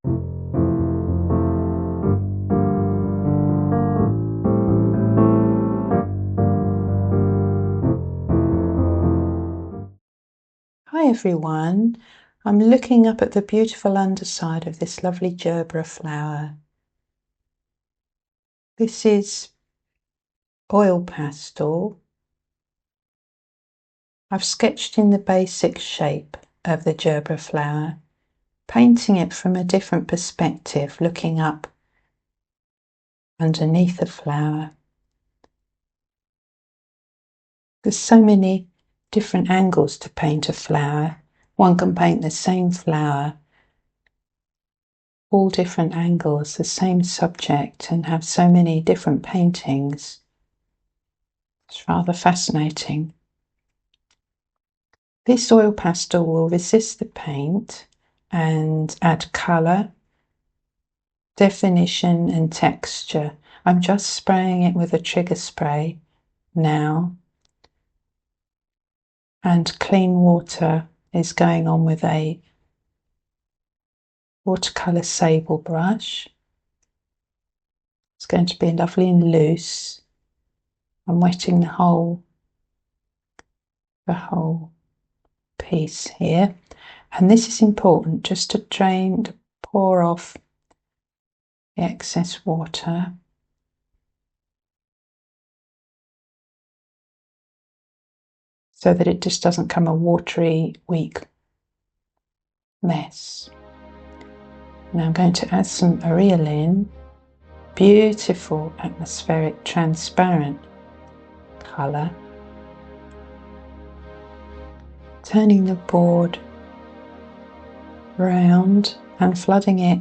Hi everyone, I'm looking up at the beautiful underside of this lovely gerbera flower. This is oil pastel. I've sketched in the basic shape of the gerbera flower, painting it from a different perspective, looking up underneath the flower. There's so many different angles to paint a flower. One can paint the same flower, all different angles, the same subject, and have so many different paintings. It's rather fascinating. This oil pastel will resist the paint and add colour, definition and texture. I'm just spraying it with a trigger spray now, and clean water is going on with a watercolour sable brush. It's going to be lovely and loose. I'm wetting the whole piece here, and this is important just to pour off the excess water. So that it just doesn't come a watery, weak mess. Now I'm going to add some Aureolin, beautiful atmospheric transparent colour. Turning the board round and flooding it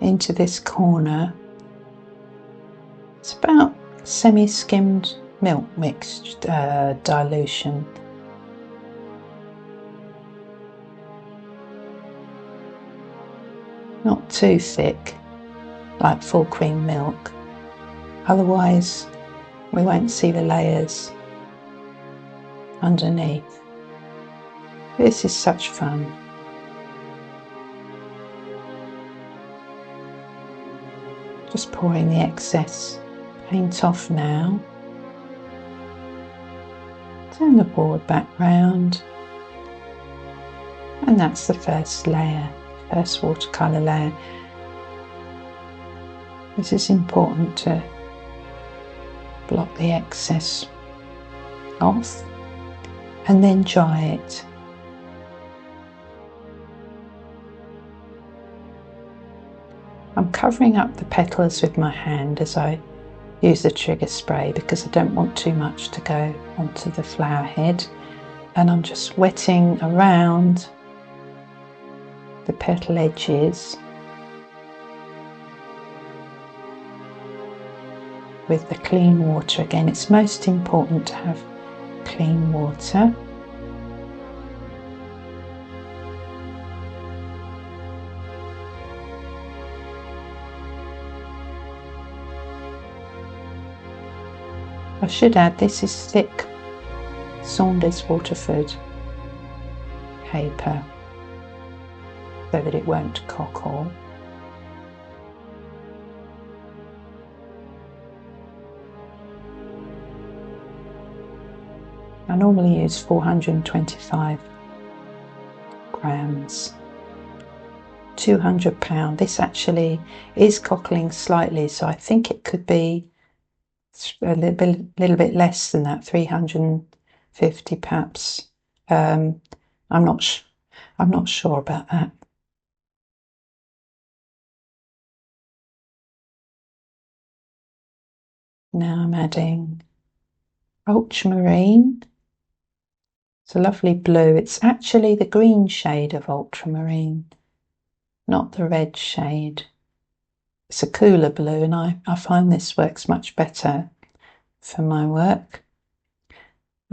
into this corner. It's about semi-skimmed milk mixed dilution. Not too thick, like full cream milk, otherwise we won't see the layers underneath. This is such fun. Just pouring the excess paint off now. Turn the board back round, and that's the first layer. First watercolour layer. This is important to block the excess off and then dry it. I'm covering up the petals with my hand as I use the trigger spray because I don't want too much to go onto the flower head, and I'm just wetting around the petal edges with the clean water. Again, it's most important to have clean water. I should add, this is thick Saunders Waterford paper, so that it won't cockle. I normally use 425 grams, 200 £. This actually is cockling slightly, so I think it could be a little bit less than that, 350 perhaps. I'm not sure about that. Now I'm adding ultramarine. It's a lovely blue. It's actually the green shade of ultramarine, not the red shade. It's a cooler blue, and I find this works much better for my work.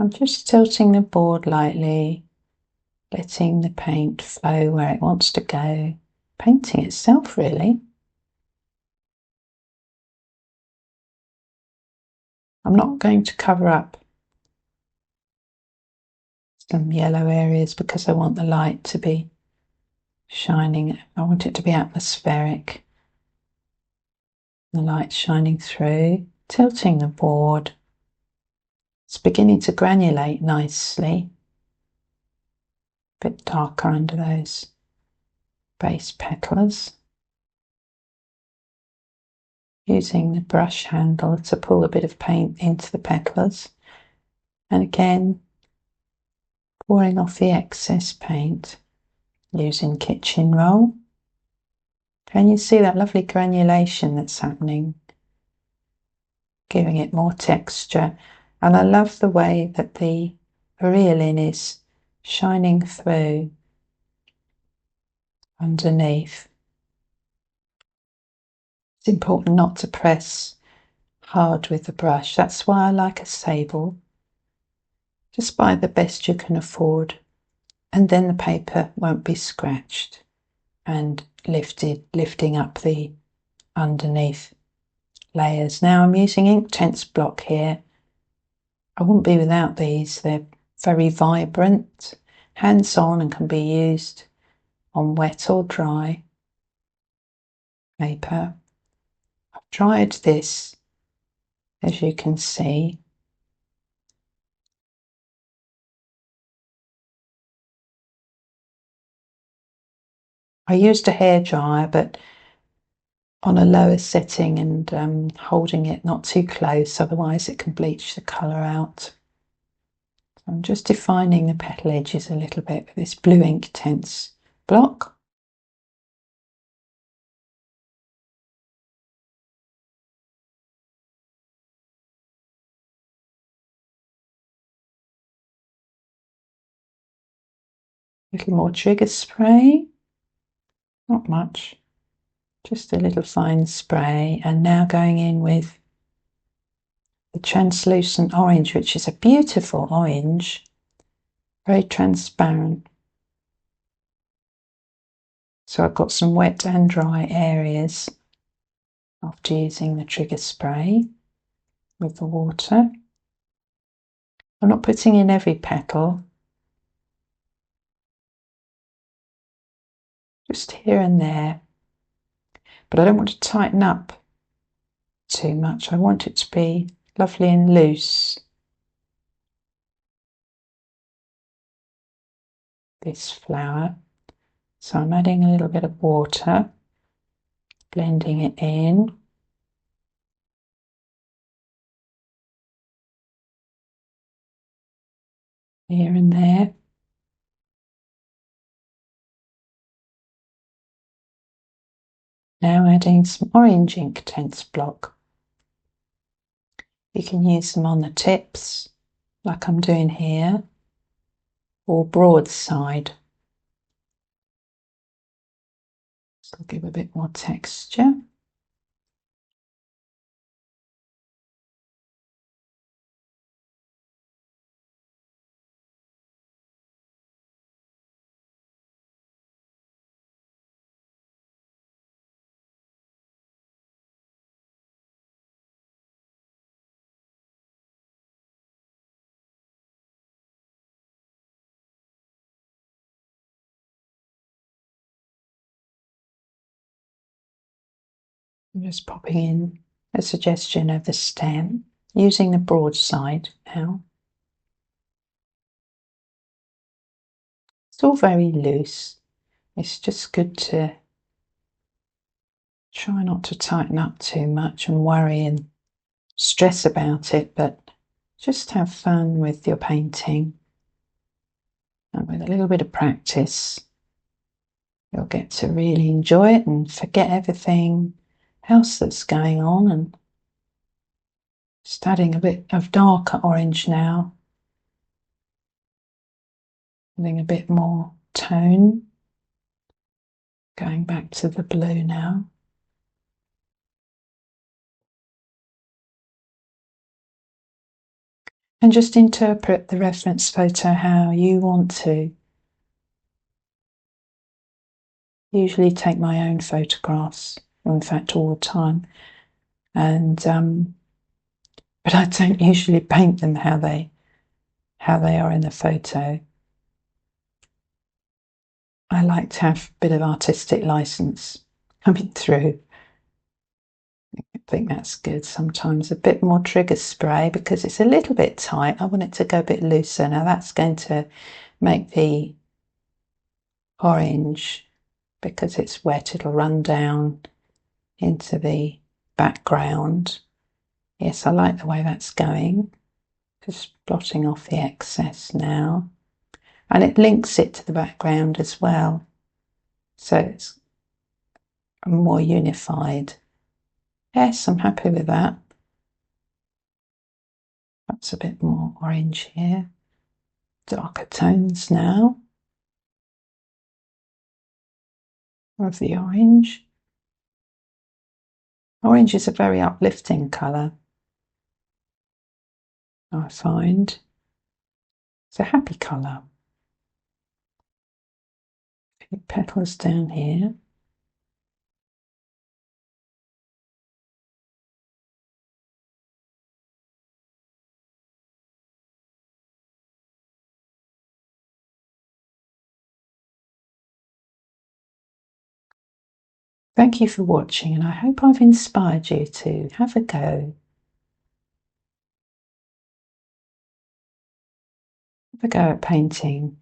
I'm just tilting the board lightly, letting the paint flow where it wants to go, painting itself really. I'm not going to cover up some yellow areas because I want the light to be shining. I want it to be atmospheric. The light shining through, tilting the board. It's beginning to granulate nicely. A bit darker under those base petals. Using the brush handle to pull a bit of paint into the petals. And again, pouring off the excess paint using kitchen roll. Can you see that lovely granulation that's happening? Giving it more texture. And I love the way that the Aureolin is shining through underneath. It's important not to press hard with the brush. That's why I like a sable. Just buy the best you can afford, and then the paper won't be scratched and lifting up the underneath layers. Now I'm using Inktense Block here. I wouldn't be without these. They're very vibrant, hands-on, and can be used on wet or dry paper. I've tried this, as you can see. I used a hairdryer, but on a lower setting and holding it not too close, otherwise it can bleach the colour out. So I'm just defining the petal edges a little bit with this blue Inktense block. A little more trigger spray, not much, just a little fine spray, and now going in with the translucent orange, which is a beautiful orange, very transparent. So I've got some wet and dry areas after using the trigger spray with the water. I'm not putting in every petal, just here and there, but I don't want to tighten up too much. I want it to be lovely and loose. This flower, so I'm adding a little bit of water, blending it in. Here and there. Now adding some orange Inktense block. You can use them on the tips, like I'm doing here, or broadside. So give a bit more texture. I'm just popping in a suggestion of the stem, using the broadside now. It's all very loose. It's just good to try not to tighten up too much and worry and stress about it, but just have fun with your painting. And with a little bit of practice, you'll get to really enjoy it and forget everything else that's going on. And just adding a bit of darker orange now, adding a bit more tone, going back to the blue now. And just interpret the reference photo how you want to. Usually take my own photographs, in fact all the time, and but I don't usually paint them how they are in the photo. I like to have a bit of artistic license coming through. I think that's good. Sometimes a bit more trigger spray because it's a little bit tight. I want it to go a bit looser. Now that's going to make the orange, because it's wet, it'll run down into the background. Yes, I like the way that's going. Just blotting off the excess now. And it links it to the background as well. So it's more unified. Yes, I'm happy with that. Perhaps a bit more orange here. Darker tones now of the orange. Orange is a very uplifting colour, I find. It's a happy colour. A few petals down here. Thank you for watching, and I hope I've inspired you to have a go. Have a go at painting.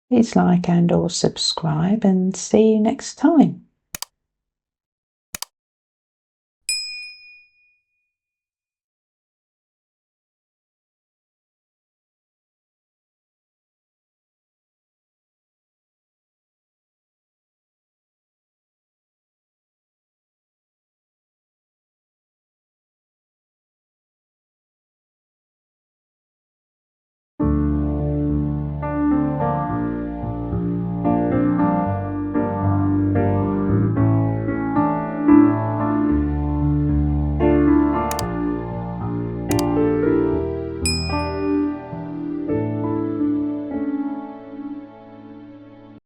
Please like and or subscribe, and see you next time.